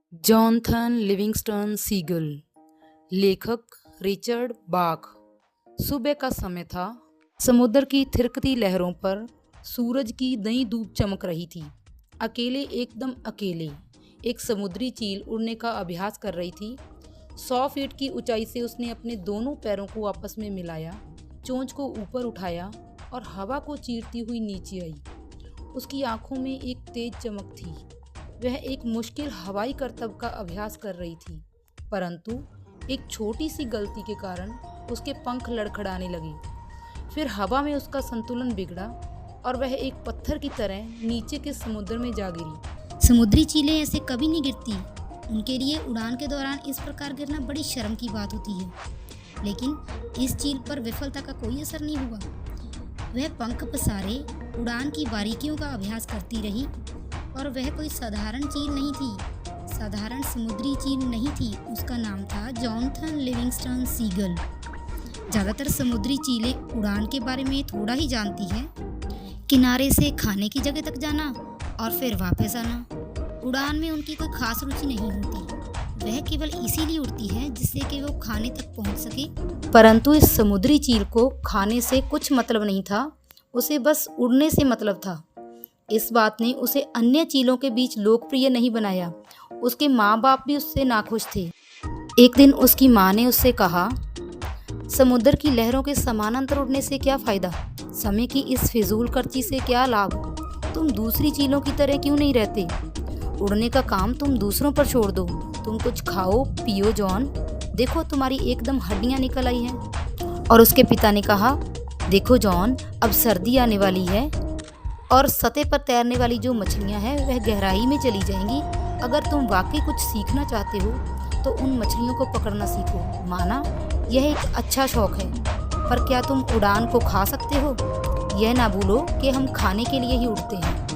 Jonathan Livingston Seagull. लेखक Richard Bach. सुबह का समय था। समुद्र की थिरकती लहरों पर सूरज की नई धूप चमक रही थी। अकेले, एकदम अकेले, एक समुद्री चील उड़ने का अभ्यास कर रही थी। 100 फीट की ऊंचाई से उसने अपने दोनों पैरों को आपस में मिलाया, चोंच को ऊपर उठाया और हवा को चीरती हुई नीचे आई। उसकी आंखों में एक तेज चमक थी। वह एक मुश्किल हवाई करतब का अभ्यास कर रही थी, परंतु एक छोटी सी गलती के कारण उसके पंख लड़खड़ाने लगे। फिर हवा में उसका संतुलन बिगड़ा और वह एक पत्थर की तरह नीचे के समुद्र में जा गिरी। समुद्री चीलें ऐसे कभी नहीं गिरती। उनके लिए उड़ान के दौरान इस प्रकार गिरना बड़ी शर्म की बात होती है, लेकिन इस चील पर विफलता का कोई असर नहीं हुआ। वह पंख पसारे उड़ान की बारीकियों का अभ्यास करती रही और वह कोई साधारण चील नहीं थी, साधारण समुद्री चील नहीं थी। उसका नाम था जॉनथन लिविंगस्टन सीगल। ज़्यादातर समुद्री चीलें उड़ान के बारे में थोड़ा ही जानती हैं, किनारे से खाने की जगह तक जाना और फिर वापस आना। उड़ान में उनकी कोई खास रुचि नहीं होती। वह केवल इसीलिए उड़ती है जिससे कि वो खाने तक पहुंच सके। परंतु इस समुद्री चील को खाने से कुछ मतलब नहीं था, उसे बस उड़ने से मतलब था। इस बात ने उसे अन्य चीलों के बीच लोकप्रिय नहीं बनाया। उसके माँ बाप भी उससे नाखुश थे। एक दिन उसकी माँ ने उससे कहा, समुद्र की लहरों के समानांतर उड़ने से क्या फ़ायदा? समय की इस फिजूल खर्ची से क्या लाभ? तुम दूसरी चीलों की तरह क्यों नहीं रहते? उड़ने का काम तुम दूसरों पर छोड़ दो। तुम कुछ खाओ पियो जॉन, देखो तुम्हारी एकदम हड्डियाँ निकल आई हैं। और उसके पिता ने कहा, देखो जॉन, अब सर्दी आने वाली है और सतह पर तैरने वाली जो मछलियां हैं वह गहराई में चली जाएंगी। अगर तुम वाकई कुछ सीखना चाहते हो तो उन मछलियों को पकड़ना सीखो। माना यह एक अच्छा शौक है, पर क्या तुम उड़ान को खा सकते हो? यह ना भूलो कि हम खाने के लिए ही उड़ते हैं।